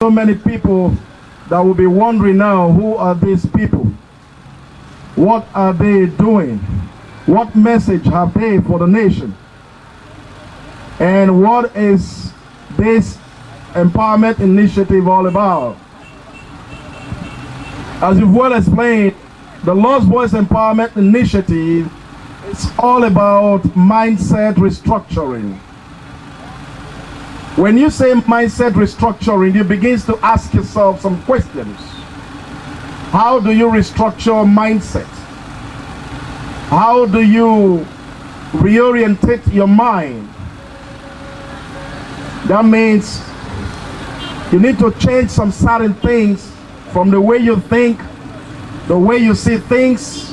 So many people that will be wondering now, who are these people? What are they doing? What message have they for the nation? And what is this empowerment initiative all about? As you've well explained, the Lost Voice Empowerment Initiative is all about mindset restructuring. When you say mindset restructuring, you begin to ask yourself some questions. How do you restructure mindset? How do you reorientate your mind? That means you need to change some certain things from the way you think, the way you see things,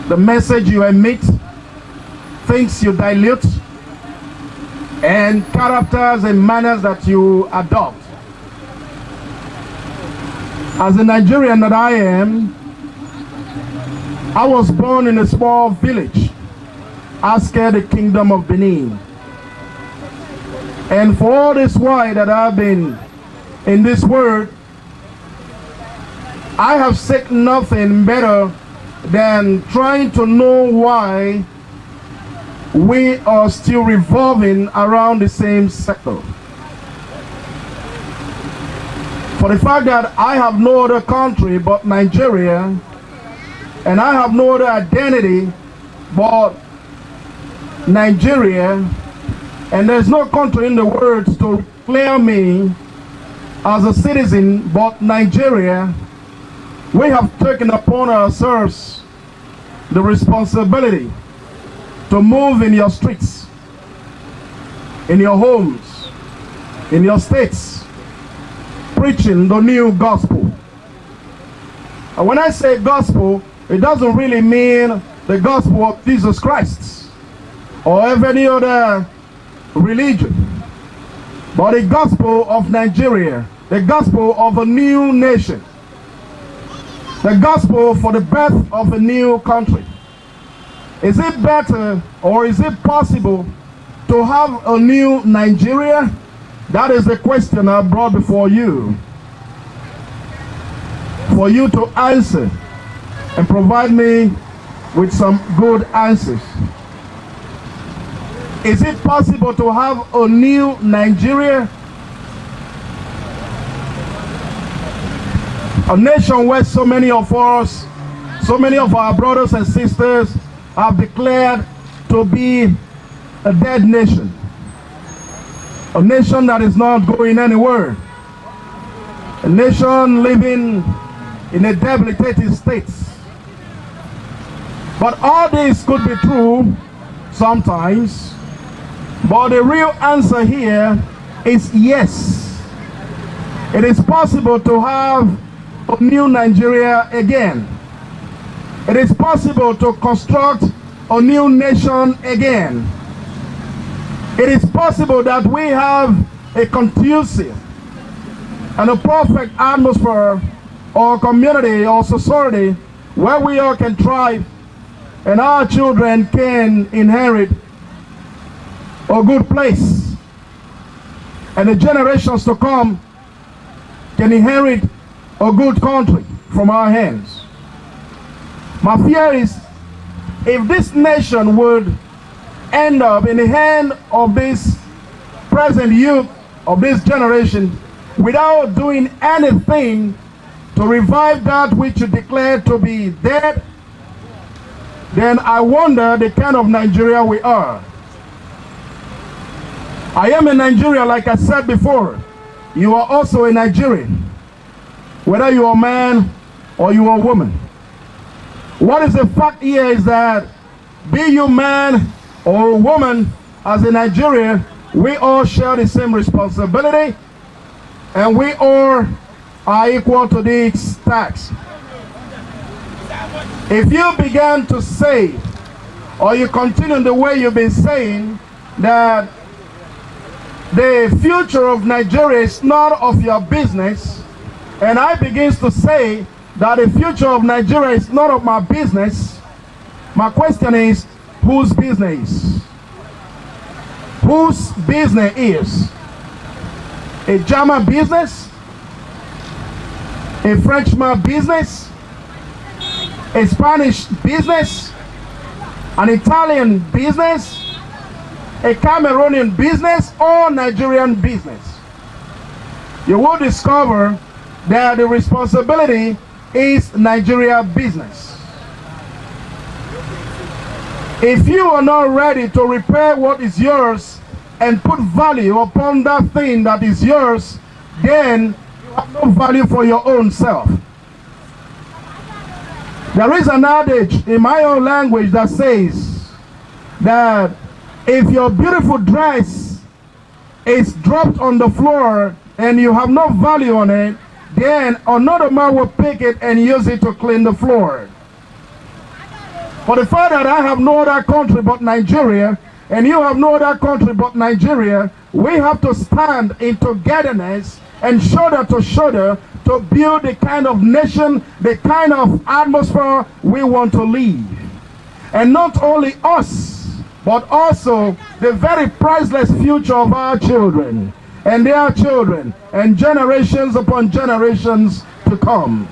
the message you emit, things you dilute, and characters and manners that you adopt. As a Nigerian that I am, I was born in a small village, Asker, the Kingdom of Benin. And for all this while that I've been in this world, I have sought nothing better than trying to know why we are still revolving around the same sector. For the fact that I have no other country but Nigeria, and I have no other identity but Nigeria, and there's no country in the world to declare me as a citizen but Nigeria, we have taken upon ourselves the responsibility to move in your streets, in your homes, in your states, preaching the new gospel. And when I say gospel, it doesn't really mean the gospel of Jesus Christ or of any other religion, but the gospel of Nigeria, the gospel of a new nation, the gospel for the birth of a new country. Is it better or is it possible to have a new Nigeria? That is the question I brought before you, for you to answer and provide me with some good answers. Is it possible to have a new Nigeria? A nation where so many of us, so many of our brothers and sisters have declared to be a dead nation. A nation that is not going anywhere. A nation living in a debilitated state. But all this could be true sometimes. But the real answer here is yes. It is possible to have a new Nigeria again. It is possible to construct a new nation again. It is possible that we have a conducive and a perfect atmosphere or community or society where we all can thrive and our children can inherit a good place, and the generations to come can inherit a good country from our hands. My fear is, if this nation would end up in the hand of this present youth of this generation without doing anything to revive that which you declare to be dead, then I wonder the kind of Nigeria we are. I am a Nigerian, like I said before. You are also a Nigerian, whether you are a man or you are a woman. What is the fact here is that, be you man or woman, as a Nigerian, we all share the same responsibility, and we all are equal to this tax. If you begin to say, or you continue the way you've been saying, that the future of Nigeria is not of your business, and I begin to say that the future of Nigeria is not of my business, my question is, whose business? Whose business is? A German business? a Frenchman business, a Spanish business, an Italian business, a Cameroonian business, or Nigerian business, you will discover that the responsibility is Nigeria business. If you are not ready to repair what is yours and put value upon that thing that is yours, then you have no value for your own self. There is an adage in my own language that says that if your beautiful dress is dropped on the floor and you have no value on it, then another man will pick it and use it to clean the floor. For the fact that I have no other country but Nigeria, and you have no other country but Nigeria, we have to stand in togetherness and shoulder to shoulder to build the kind of nation, the kind of atmosphere we want to live. And not only us, but also the very priceless future of our children and their children and generations upon generations to come.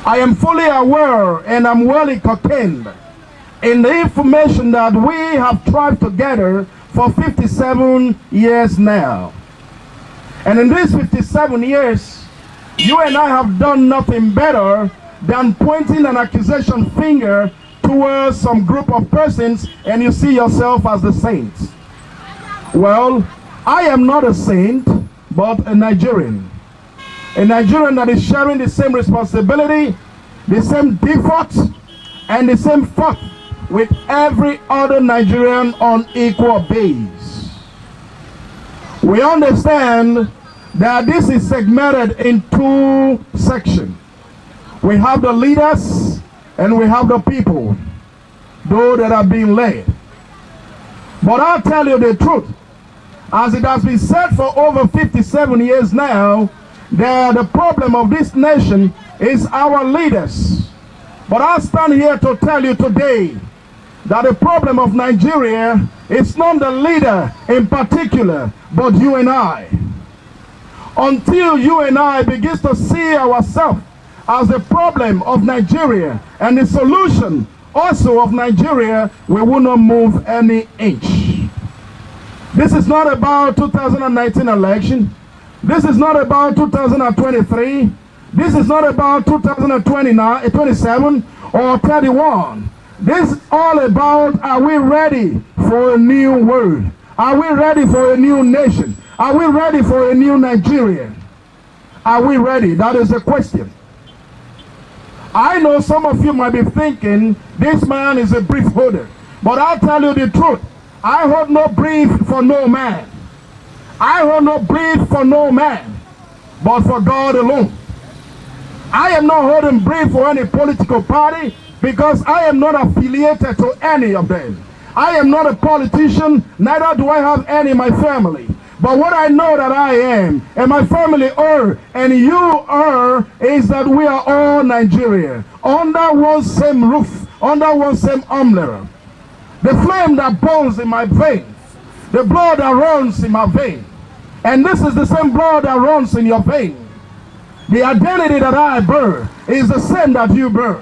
I am fully aware and I'm well contained in the information that we have tried together for 57 years now. And in these 57 years, you and I have done nothing better than pointing an accusation finger towards some group of persons, and you see yourself as the saints. Well, I am not a saint, but a Nigerian. A Nigerian that is sharing the same responsibility, the same default, and the same fault with every other Nigerian on equal base. We understand that this is segmented in two sections. We have the leaders and we have the people, those that are being led. But I'll tell you the truth, as it has been said for over 57 years now, that the problem of this nation is our leaders. But I stand here to tell you today that the problem of Nigeria is not the leader in particular, but you and I. Until you and I begin to see ourselves as the problem of Nigeria and the solution also of Nigeria, we will not move any inch. This is not about 2019 election. This is not about 2023. This is not about 2029, 27 or 31. This is all about, are we ready for a new world? Are we ready for a new nation? Are we ready for a new Nigeria? Are we ready? That is the question. I know some of you might be thinking, this man is a brief holder. But I'll tell you the truth. I hold no brief for no man. I hold no brief for no man, but for God alone. I am not holding brief for any political party because I am not affiliated to any of them. I am not a politician, neither do I have any in my family. But what I know that I am, and my family are, and you are, is that we are all Nigeria, under one same roof, under one same umbrella. The flame that burns in my veins, the blood that runs in my vein, and this is the same blood that runs in your vein. The identity that I bear is the same that you bear.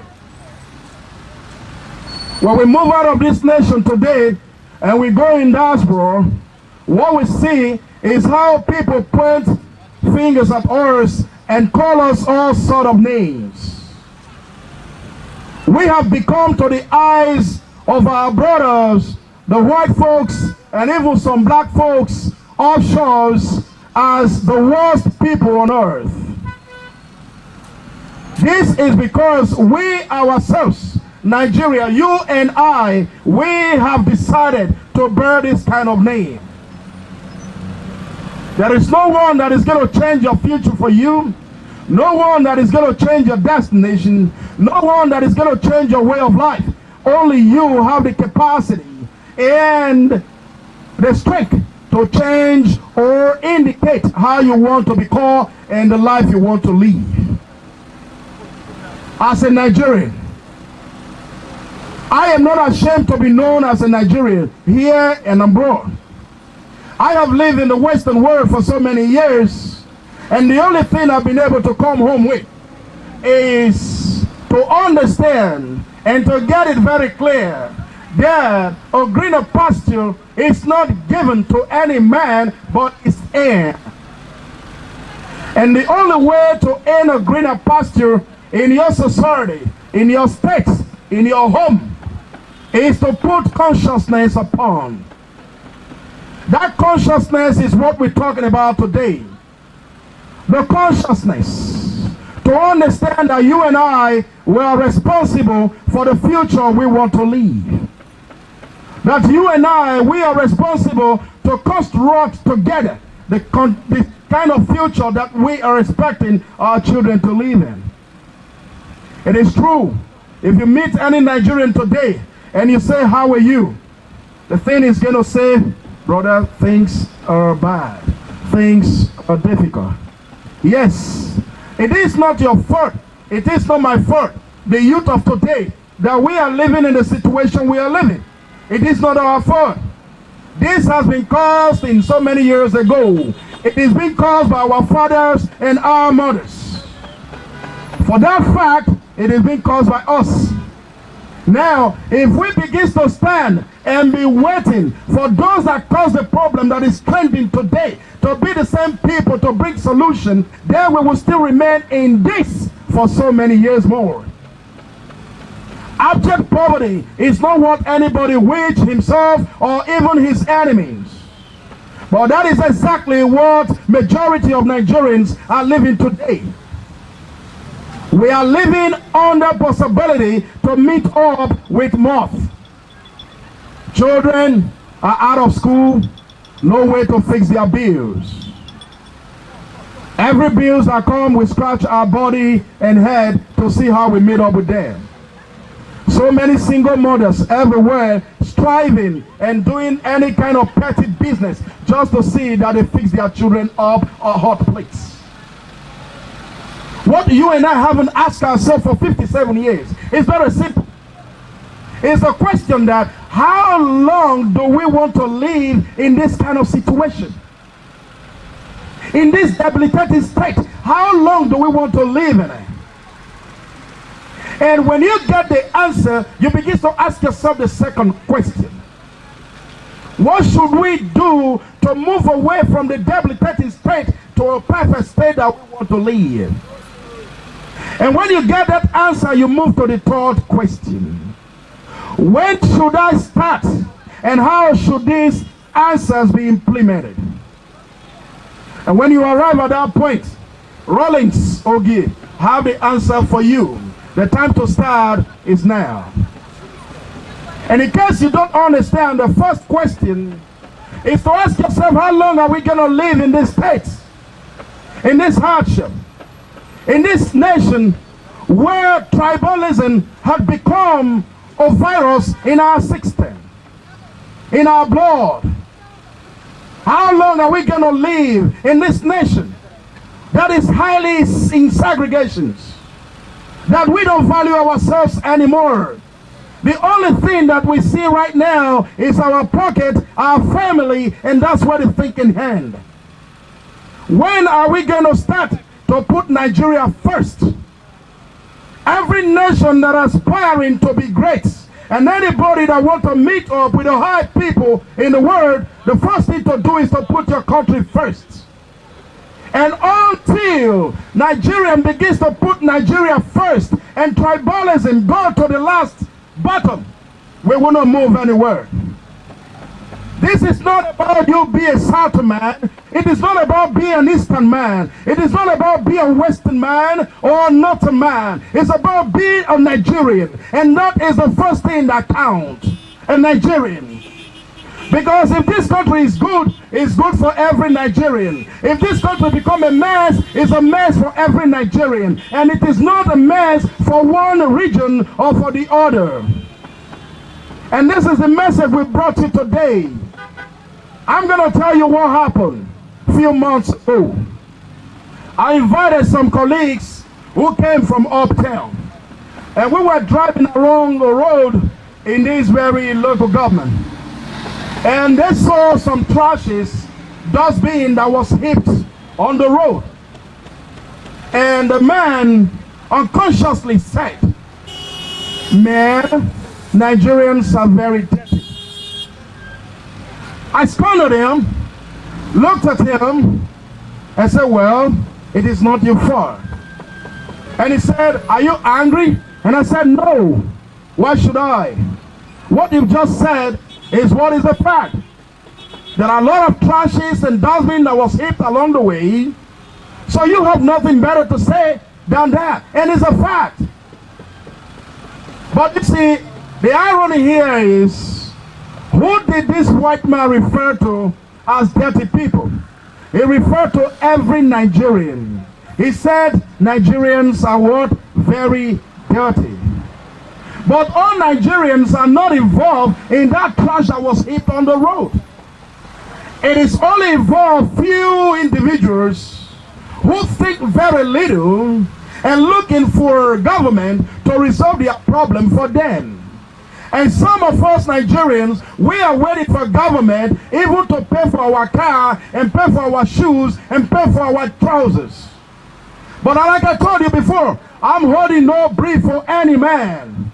When we move out of this nation today and we go in diaspora, what we see is how people point fingers at us and call us all sort of names. We have become, to the eyes of our brothers, the white folks, and even some black folks offshores, as the worst people on earth. This is because we ourselves, Nigeria, you and I, we have decided to bear this kind of name. There is no one that is going to change your future for you. No one that is going to change your destination. No one that is going to change your way of life. Only you have the capacity and the strength to change or indicate how you want to be called and the life you want to live. As a Nigerian, I am not ashamed to be known as a Nigerian here and abroad. I have lived in the Western world for so many years, And the only thing I've been able to come home with is to understand and to get it very clear that a greener pasture is not given to any man, but is earned. And the only way to earn a greener pasture in your society, in your state, in your home, is to put consciousness upon. That consciousness is what we're talking about today. The consciousness to understand that you and I were responsible for the future we want to leave. That you and I, we are responsible to construct together the kind of future that we are expecting our children to live in. It is true. If you meet any Nigerian today and you say, how are you? The thing is going to say, brother, things are bad. Things are difficult. Yes, it is not your fault. It is not my fault. The youth of today, that we are living in the situation we are living. It is not our fault. This has been caused in so many years ago. It is being caused by our fathers and our mothers. For that fact, it is being caused by us. Now, if we begin to stand and be waiting for those that cause the problem that is trending today to be the same people to bring solution, then we will still remain in this for so many years more. Abject poverty is not what anybody wishes himself or even his enemies. But that is exactly what majority of Nigerians are living today. We are living under possibility to meet up with moth. Children are out of school, no way to fix their bills. Every bills that come, we scratch our body and head to see how we meet up with them. So many single mothers everywhere striving and doing any kind of petty business just to see that they fix their children up a hot plates. What you and I haven't asked ourselves for 57 years is very simple. It's a question that how long do we want to live in this kind of situation? In this debilitating state, how long do we want to live in it? And when you get the answer, you begin to ask yourself the second question. What should we do to move away from the debilitating state to a perfect state that we want to live? And when you get that answer, you move to the third question. When should I start? And how should these answers be implemented? And when you arrive at that point, Rawlings, Ogie, have the answer for you. The time to start is now. And in case you don't understand, the first question is to ask yourself, how long are we going to live in this state? In this hardship? In this nation where tribalism had become a virus in our system, in our blood. How long are we going to live in this nation that is highly in segregations, that we don't value ourselves anymore? The only thing that we see right now is our pocket, our family, and that's what the thing in hand. When are we going to start to put Nigeria first? Every nation that is aspiring to be great, and anybody that wants to meet up with the high people in the world, the first thing to do is to put your country first. And until Nigeria begins to put Nigeria first and tribalism go to the last bottom, we will not move anywhere. This is not about you being a Southern man. It is not about being an Eastern man. It is not about being a Western man or a Northern man. It's about being a Nigerian. And that is the first thing that counts. A Nigerian. Because if this country is good, it's good for every Nigerian. If this country becomes a mess, it's a mess for every Nigerian. And it is not a mess for one region or for the other. And this is the message we brought you today. I'm going to tell you what happened a few months ago. I invited some colleagues who came from uptown. And we were driving along the road in this very local government. And they saw some trashes, dustbin that was heaped on the road. And the man unconsciously said, "Man, Nigerians are very dirty." I scolded him, looked at him, and said, "Well, it is not your fault." And he said, "Are you angry?" And I said, "No. Why should I? What you've just said is what is the fact. There are a lot of trashes and dustbin that was heaped along the way. So you have nothing better to say than that. And it's a fact." But you see, the irony here is, who did this white man refer to as dirty people? He referred to every Nigerian. He said Nigerians are what? Very dirty. But all Nigerians are not involved in that trash that was heaped on the road. It is only involved few individuals who think very little and looking for government to resolve their problem for them. And some of us Nigerians, we are waiting for government even to pay for our car and pay for our shoes and pay for our trousers. But like I told you before, I'm holding no brief for any man.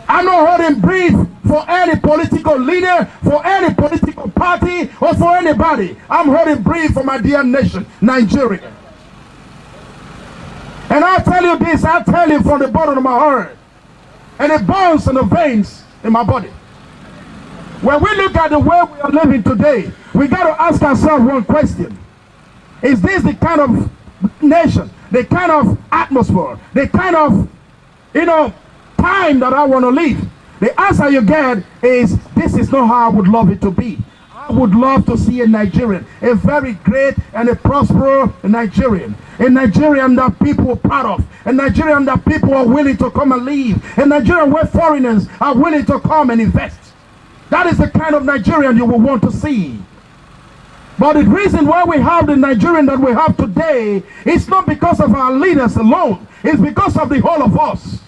I'm not holding brief for any political leader, for any political party, or for anybody. I'm holding brief for my dear nation, Nigeria. And I'll tell you this, I'll tell you from the bottom of my heart, and it burns in the veins in my body. When we look at the way we are living today, we got to ask ourselves one question. Is this the kind of nation, the kind of atmosphere, the kind of, time that I want to live? The answer you get is, this is not how I would love it to be. I would love to see a Nigerian, a very great and a prosperous Nigerian, a Nigerian that people are proud of, a Nigerian that people are willing to come and live, a Nigerian where foreigners are willing to come and invest. That is the kind of Nigerian you will want to see. But the reason why we have the Nigerian that we have today is not because of our leaders alone. It's because of the whole of us.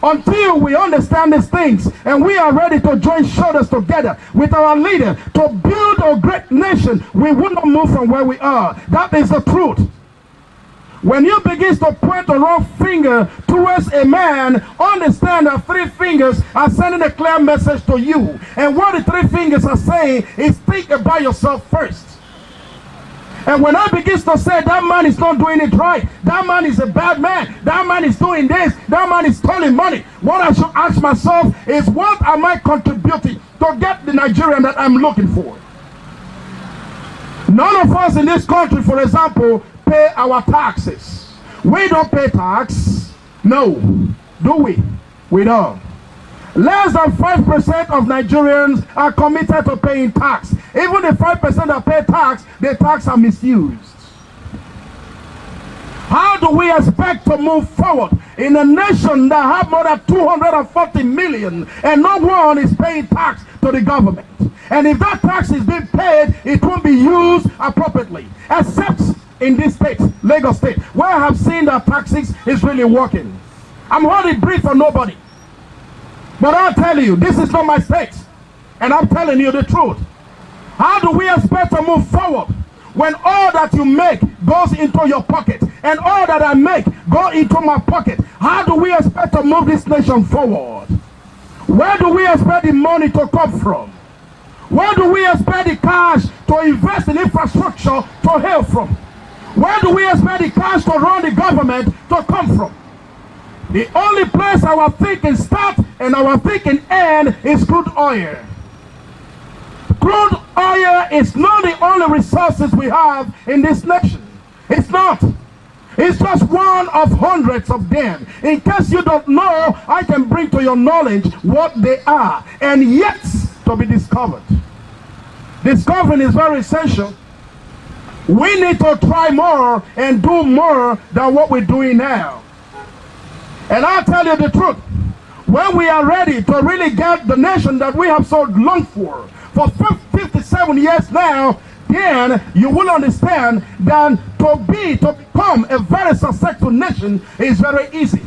Until we understand these things and we are ready to join shoulders together with our leader to build a great nation, we will not move from where we are. That is the truth. When you begin to point the wrong finger towards a man, understand that three fingers are sending a clear message to you. And what the three fingers are saying is, think about yourself first. And when I begin to say that man is not doing it right, that man is a bad man, that man is doing this, that man is stealing money, what I should ask myself is, what am I contributing to get the Nigerian that I'm looking for? None of us in this country, for example, pay our taxes. We don't pay tax. No. Do we? We don't. Less than 5% of Nigerians are committed to paying tax. Even the 5% that pay tax, the tax are misused. How do we expect to move forward in a nation that have more than 240 million and no one is paying tax to the government? And if that tax is being paid, it won't be used appropriately, except in this state, Lagos State, where I have seen that taxes is really working. I'm holding brief for nobody. But I'll tell you, this is not my state. And I'm telling you the truth. How do we expect to move forward when all that you make goes into your pocket and all that I make go into my pocket? How do we expect to move this nation forward? Where do we expect the money to come from? Where do we expect the cash to invest in infrastructure to hail from? Where do we expect the cash to run the government to come from? The only place our thinking starts and our thinking ends is crude oil. Crude oil is not the only resources we have in this nation. It's not. It's just one of hundreds of them. In case you don't know, I can bring to your knowledge what they are and yet to be discovered. Discovering is very essential. We need to try more and do more than what we're doing now. And I'll tell you the truth. When we are ready to really get the nation that we have so longed for 57 years now, then you will understand that to become a very successful nation is very easy.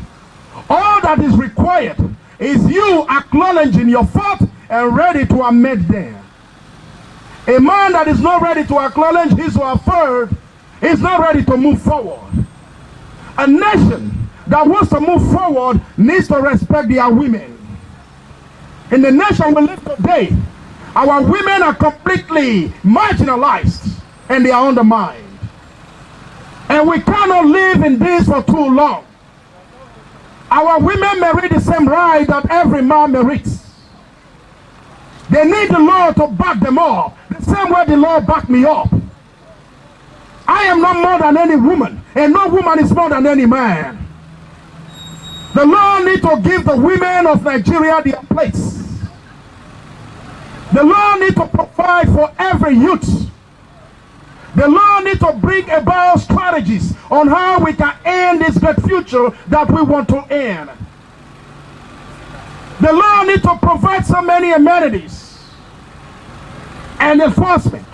All that is required is you acknowledging your fault and ready to amend them. A man that is not ready to acknowledge his or her fault is not ready to move forward. A nation that wants to move forward needs to respect their women. In the nation we live today, our women are completely marginalized and they are undermined. And we cannot live in this for too long. Our women merit the same right that every man merits. They need the Lord to back them up, the same way the Lord backed me up. I am not more than any woman, and no woman is more than any man. The Lord needs to give the women of Nigeria their place. The Lord needs to provide for every youth. The Lord needs to bring about strategies on how we can end this great future that we want to end. The Lord needs to provide so many amenities and enforcement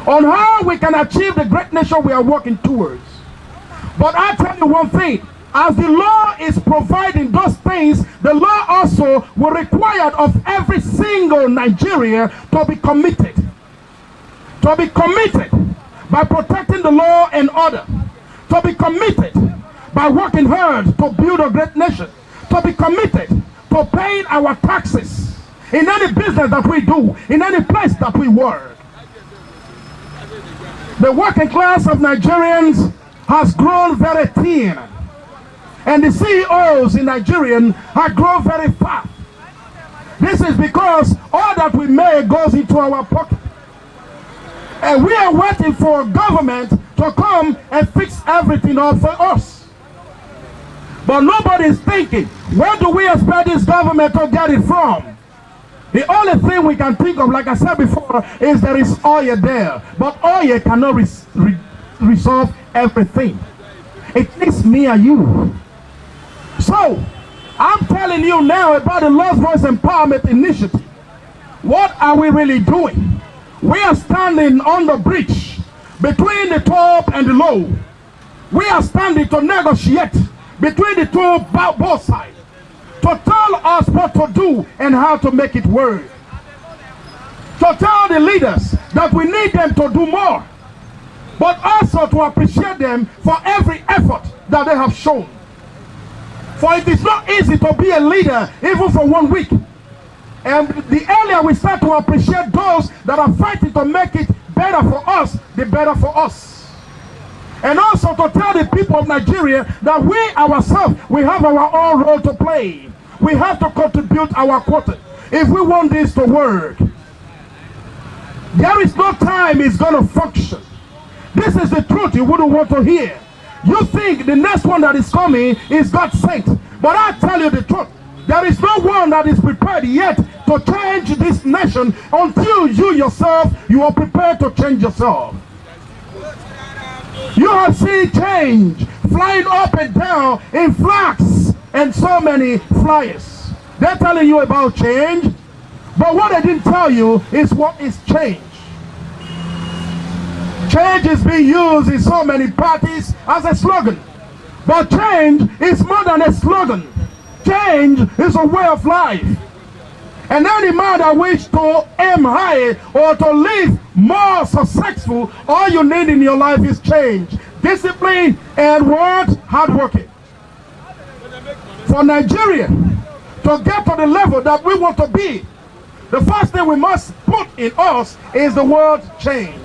on how we can achieve the great nation we are working towards. But I tell you one thing, as the law is providing those things, the law also will require of every single Nigerian to be committed. To be committed by protecting the law and order. To be committed by working hard to build a great nation. To be committed to paying our taxes in any business that we do, in any place that we work. The working class of Nigerians has grown very thin. And the CEOs in Nigeria have grown very fast. This is because all that we make goes into our pocket. And we are waiting for government to come and fix everything up for us. But nobody is thinking, where do we expect this government to get it from? The only thing we can think of, like I said before, is there is oil there. But oil cannot resolve everything. It needs me and you. So, I'm telling you now about the Lost Voice Empowerment Initiative. What are we really doing? We are standing on the bridge between the top and the low. We are standing to negotiate between the two, both sides, to tell us what to do and how to make it work. To tell the leaders that we need them to do more, but also to appreciate them for every effort that they have shown. For it is not easy to be a leader even for 1 week. And the earlier we start to appreciate those that are fighting to make it better for us, the better for us. And also to tell the people of Nigeria that we ourselves, we have our own role to play. We have to contribute our quota if we want this to work. There is no time it's going to function. This is the truth you wouldn't want to hear. You think the next one that is coming is God sent. But I tell you the truth. There is no one that is prepared yet to change this nation until you yourself, you are prepared to change yourself. You have seen change flying up and down in flags and so many flyers. They're telling you about change, but what they didn't tell you is what is change. Change is being used in so many parties as a slogan. But change is more than a slogan. Change is a way of life. And any man that wishes to aim high or to live more successful, all you need in your life is change. Discipline and what? Hard working. For Nigeria to get to the level that we want to be, the first thing we must put in us is the word change.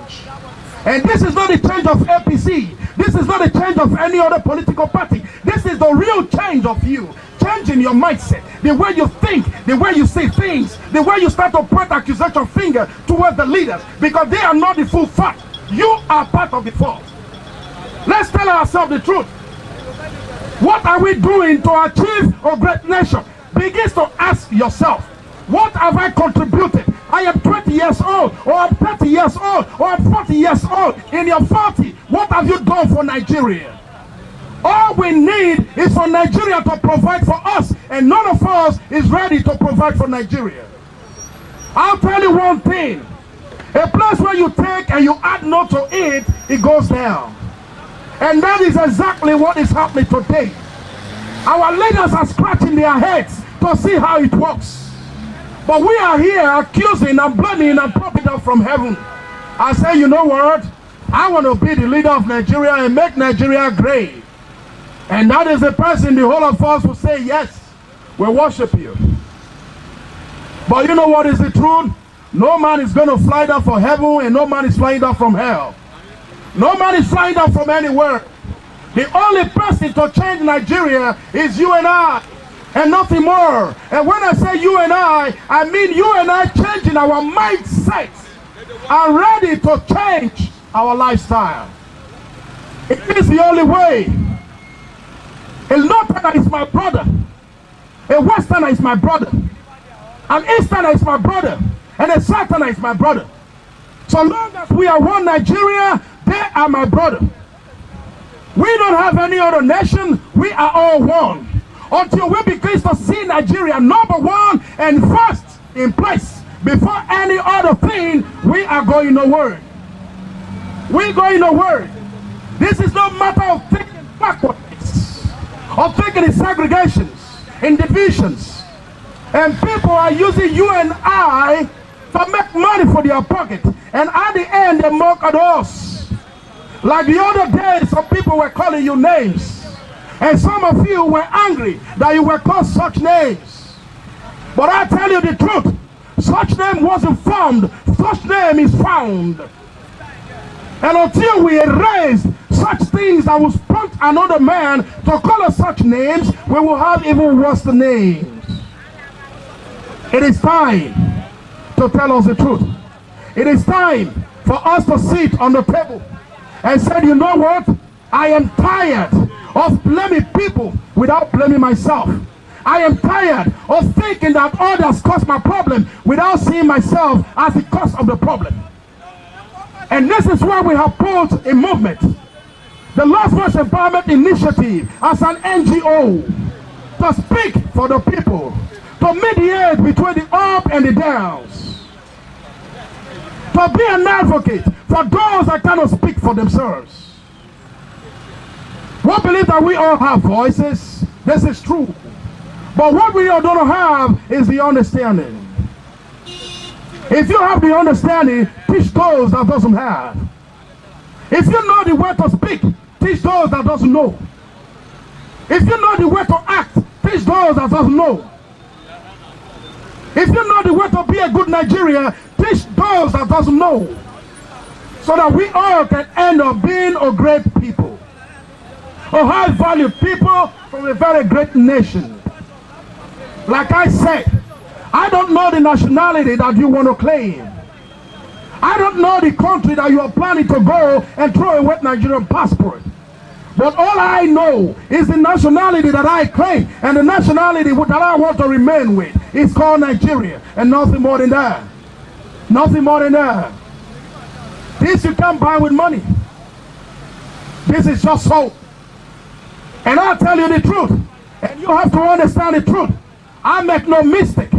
And this is not the change of APC. This is not the change of any other political party. This is the real change of you. Changing your mindset, the way you think, the way you say things, the way you start to point accusation finger towards the leaders, because they are not the full fact. You are part of the fault. Let's tell ourselves the truth. What are we doing to achieve a great nation? Begin to ask yourself, what have I contributed? I am 20 years old, or I'm 30 years old, or I'm 40 years old. In your 40, what have you done for Nigeria? All we need is for Nigeria to provide for us, and none of us is ready to provide for Nigeria. I'll tell you one thing. A place where you take and you add no to it, it goes down. And that is exactly what is happening today. Our leaders are scratching their heads to see how it works. But we are here accusing and blaming and propping up from heaven. I say, you know what? I want to be the leader of Nigeria and make Nigeria great. And that is the person the whole of us will say, yes, we worship you. But you know what is the truth? No man is going to fly down from heaven, and no man is flying down from hell. No man is flying down from anywhere. The only person to change Nigeria is you and I, and nothing more. And when I say you and I mean you and I changing our mindset and ready to change our lifestyle. It is the only way. A Northerner is my brother. A Westerner is my brother. An Easterner is my brother. And a Southerner is my brother. So long as we are one Nigeria, they are my brother. We don't have any other nation. We are all one. Until we begin to see Nigeria number one and first in place before any other thing, we are going nowhere. We're going nowhere. This is no matter of thinking backwards, of thinking in segregations, in divisions. And people are using you and I to make money for their pocket. And at the end, they mock at us. Like the other day, some people were calling you names. And some of you were angry that you were called such names. But I tell you the truth, such name wasn't formed, such name is found. And until we erase such things that will prompt another man to call us such names, we will have even worse names. It is time to tell us the truth. It is time for us to sit on the table and say, you know what? I am tired of blaming people without blaming myself. I am tired of thinking that others cause my problem without seeing myself as the cause of the problem. And this is why we have put a movement, the Lost Voice Empowerment Initiative, as an NGO, to speak for the people, to mediate between the up and the downs, to be an advocate for those that cannot speak for themselves. We believe that we all have voices. This is true. But what we all don't have is the understanding. If you have the understanding, teach those that doesn't have. If you know the way to speak, teach those that doesn't know. If you know the way to act, teach those that doesn't know. If you know the way to be a good Nigerian, teach those that doesn't know. So that we all can end up being a great people. A high-valued people from a very great nation. Like I said, I don't know the nationality that you want to claim. I don't know the country that you are planning to go and throw away Nigerian passport. But all I know is the nationality that I claim, and the nationality that I want to remain with is called Nigeria, and nothing more than that. Nothing more than that. This you can't buy with money. This is just so. And I'll tell you the truth, and you have to understand the truth. I make no mistake.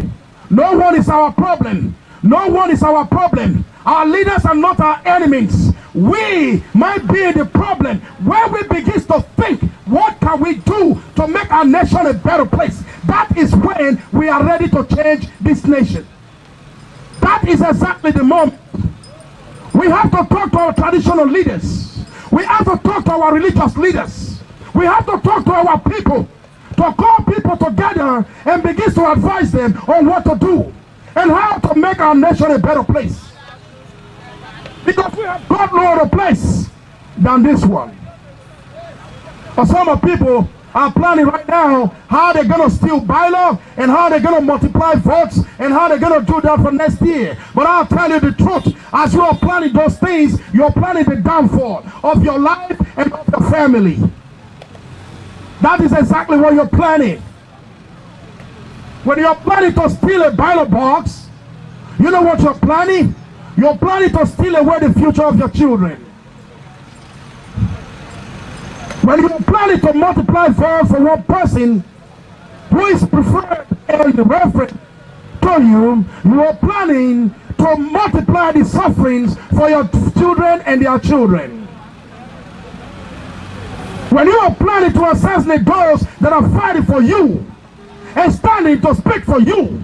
No one is our problem. No one is our problem. Our leaders are not our enemies. We might be the problem. When we begin to think, what can we do to make our nation a better place? That is when we are ready to change this nation. That is exactly the moment. We have to talk to our traditional leaders. We have to talk to our religious leaders. We have to talk to our people. To call people together and begin to advise them on what to do and how to make our nation a better place. Because we have got no other place than this one. But some of people are planning right now how they're going to steal bylaw and how they're going to multiply votes and how they're going to do that for next year. But I'll tell you the truth. As you are planning those things, you're planning the downfall of your life and of your family. That is exactly what you're planning. When you're planning to steal a ballot box, you know what you're planning? You're planning to steal away the future of your children. When you're planning to multiply votes for one person who is preferred and referred to you, you are planning to multiply the sufferings for your children and their children. When you are planning to assassinate those that are fighting for you and standing to speak for you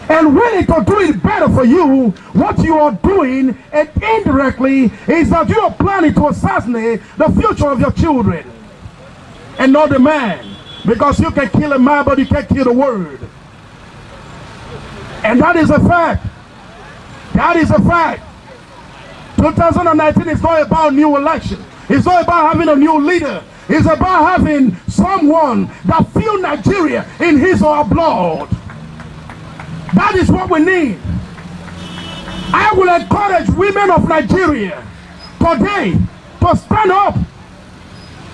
and willing to do it better for you, what you are doing, and indirectly, is that you are planning to assassinate the future of your children. and not the man. Because you can kill a man, but you can't kill the word. And that is a fact. That is a fact. 2019 is not about new election. It's not about having a new leader. It's about having someone that feels Nigeria in his or her blood. That is what we need. I will encourage women of Nigeria today to stand up.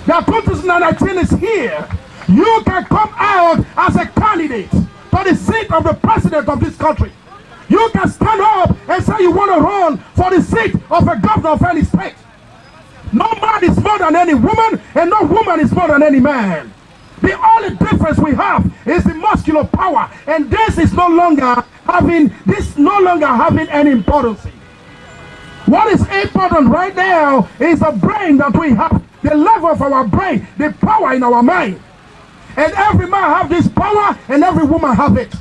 That 2019 is here. You can come out as a candidate to the seat of the president of this country. You can stand up and say you want to run for the seat of a governor of any state. No man is more than any woman, and no woman is more than any man. The only difference we have is the muscular power, and this is no longer having any importance. What is important right now is the brain that we have, the level of our brain, the power in our mind. And every man have this power, and every woman have it.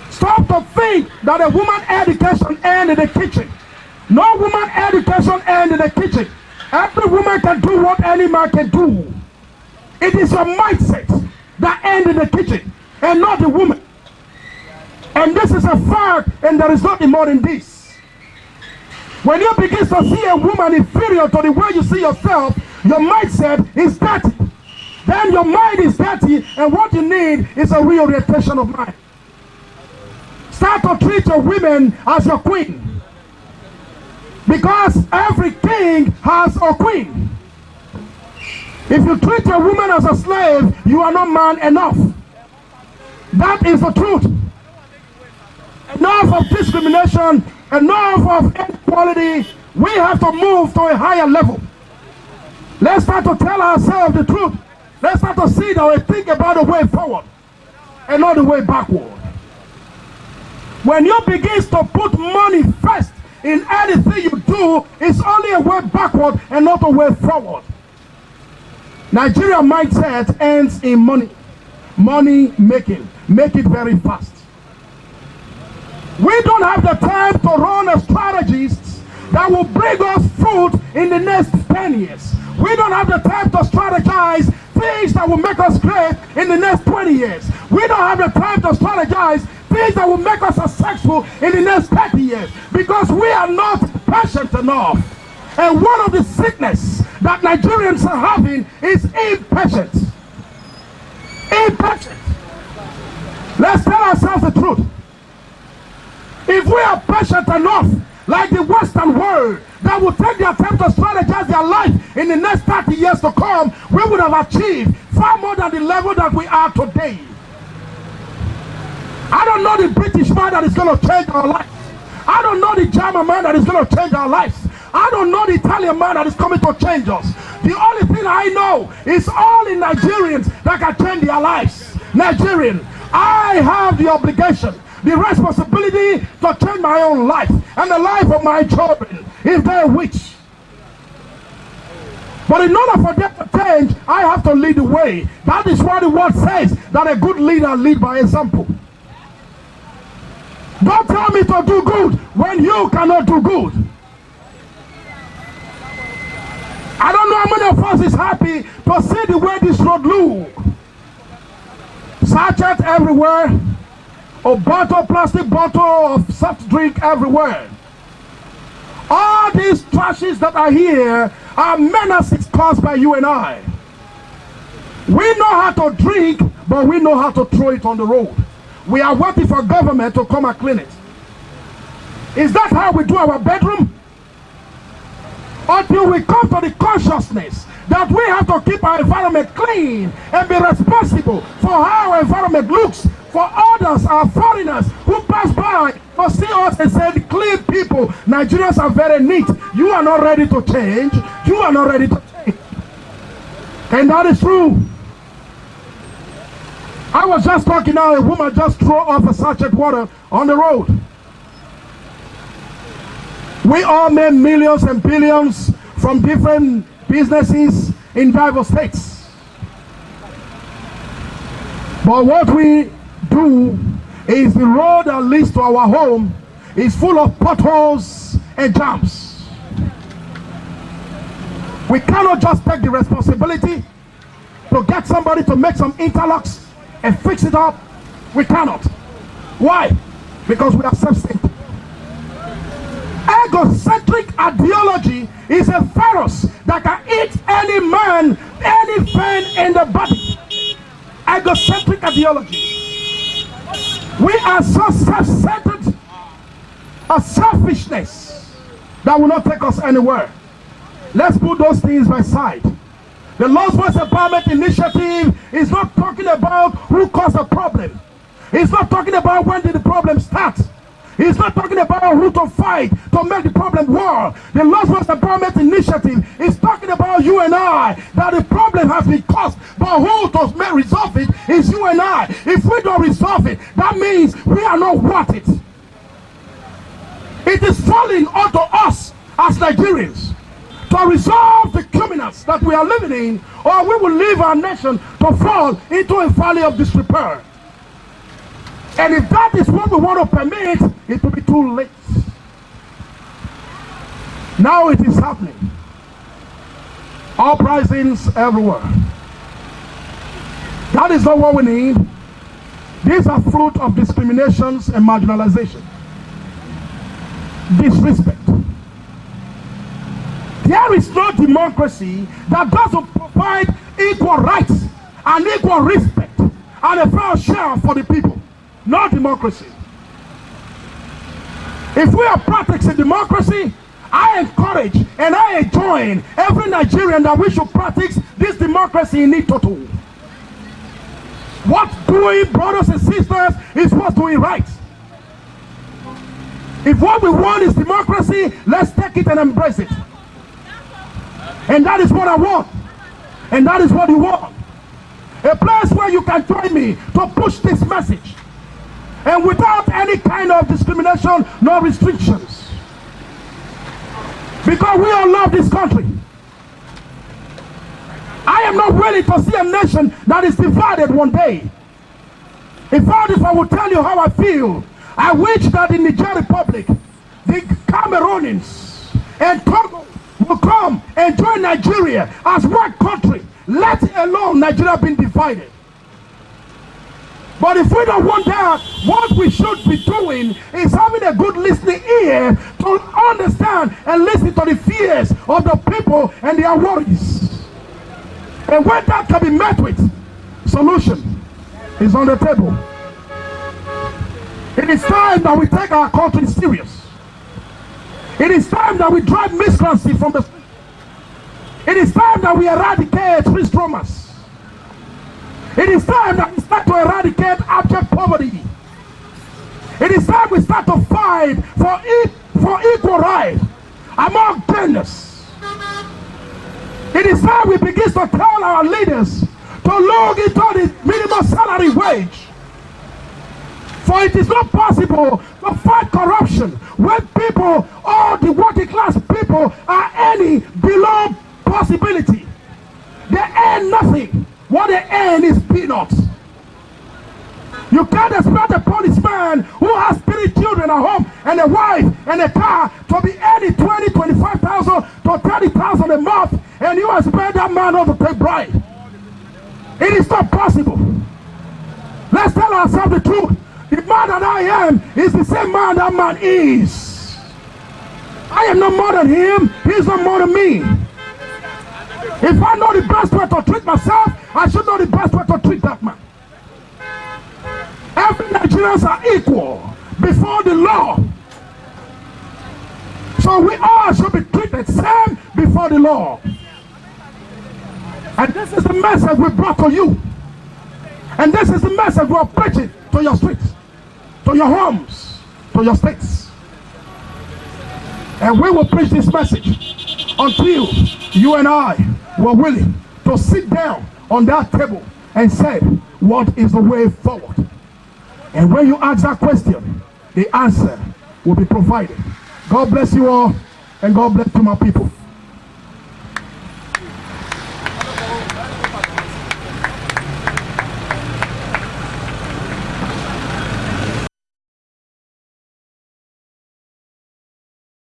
Stop to think that a woman education ends in the kitchen. No woman education ends in the kitchen. Every woman can do what any man can do. It is your mindset that ends in the kitchen, and not the woman. And this is a fact, and there is nothing more than this. When you begin to see a woman inferior to the way you see yourself, your mindset is dirty. Then your mind is dirty, and what you need is a reorientation of mind. Start to treat your women as your queen. Because every king has a queen. If you treat your woman as a slave, you are not man enough. That is the truth. Enough of discrimination, enough of inequality. We have to move to a higher level. Let's start to tell ourselves the truth. Let's start to see that we think about the way forward and not the way backward. When you begin to put money first in anything you do, it's only a way backward and not a way forward. Nigeria mindset ends in money. Money making. Make it very fast. We don't have the time to run a strategies that will bring us fruit in the next 10 years. We don't have the time to strategize things that will make us great in the next 20 years. We don't have the time to strategize things that will make us successful in the next 30 years, because we are not patient enough. And one of the sickness that Nigerians are having is impatience. Impatience. Let's tell ourselves the truth. If we are patient enough, like the Western world, that will take the attempt to strategize their life in the next 30 years to come, we would have achieved far more than the level that we are today. I don't know the British man that is going to change our lives. I don't know the German man that is going to change our lives. I don't know the Italian man that is coming to change us. The only thing I know is all in Nigerians that can change their lives. Nigerian, I have the obligation, the responsibility to change my own life and the life of my children if they wish. But in order for them to change, I have to lead the way. That is what the word says, that a good leader leads by example. Don't tell me to do good when you cannot do good. I don't know how many of us is happy to see the way this road look. Sachet everywhere, a bottle, plastic bottle of soft drink everywhere. All these trashes that are here are menaces caused by you and I. We know how to drink, but we know how to throw it on the road. We are waiting for government to come and clean it. Is that how we do our bedroom? Until we come to the consciousness that we have to keep our environment clean and be responsible for how our environment looks for others, our foreigners who pass by to see us and say, clean people, Nigerians are very neat. You are not ready to change. You are not ready to change. And that is true. I was just talking now, a woman just threw off a sachet water on the road. We all made millions and billions from different businesses in diverse states. But what we do is the road that leads to our home is full of potholes and jams. We cannot just take the responsibility to get somebody to make some interlocks and fix it up. We cannot. Why? Because we are self-centered. Egocentric ideology is a virus that can eat any man, any vein in the body. Egocentric ideology. We are so self-centered, a selfishness that will not take us anywhere. Let's put those things by side. The Lost Voice Empowerment Initiative is not talking about who caused the problem. It's not talking about when did the problem start. He's not talking about who to fight to make the problem worse. The Lost Voice Empowerment Initiative is talking about you and I, that the problem has been caused, but who to resolve it is you and I. If we don't resolve it, that means we are not worth it. It is falling onto us as Nigerians to resolve the criminals that we are living in, or we will leave our nation to fall into a valley of disrepair. And if that is what we want to permit, it will be too late. Now it is happening. Uprisings everywhere. That is not what we need. These are fruit of discriminations and marginalization. Disrespect. There is no democracy that doesn't provide equal rights and equal respect and a fair share for the people. No democracy. If we are practicing democracy, I encourage and I join every Nigerian that we should practice this democracy in it total. What's doing, brothers and sisters, is what's doing right. If what we want is democracy, let's take it and embrace it. And that is what I want. And that is what you want. A place where you can join me to push this message. And without any kind of discrimination, no restrictions. Because we all love this country. I am not willing to see a nation that is divided one day. In fact, if I would tell you how I feel, I wish that in the Niger Republic, the Cameroonians and Togo will come and join Nigeria as one country, let alone Nigeria being divided. But if we don't want that, what we should be doing is having a good listening ear to understand and listen to the fears of the people and their worries. And when that can be met with, solution is on the table. It is time that we take our country serious. It is time that we drive miscreancy from the street. It is time that we eradicate free stromers. It is time that we start to eradicate abject poverty. It is time we start to fight for equal rights among genders. It is time we begin to tell our leaders to look into the minimum salary wage. For it is not possible to fight corruption when people, all the working class people, are earning below possibility. They earn nothing. What they earn is peanuts. You can't expect a policeman who has 3 children at home and a wife and a car to be earning 20, 25,000 to 30,000 a month, and you expect that man not to take bribe. It is not possible. Let's tell ourselves the truth. The man that I am is the same man that man is. I am not more than him. He is not more than me. If I know the best way to treat myself, I should know the best way to treat that man. Every Nigerians are equal before the law. So we all should be treated same before the law. And this is the message we brought to you. And this is the message we are preaching to your streets, to your homes, to your states. And we will preach this message until you and I were willing to sit down on that table and say, what is the way forward? And when you ask that question, the answer will be provided. God bless you all, and God bless you, my people.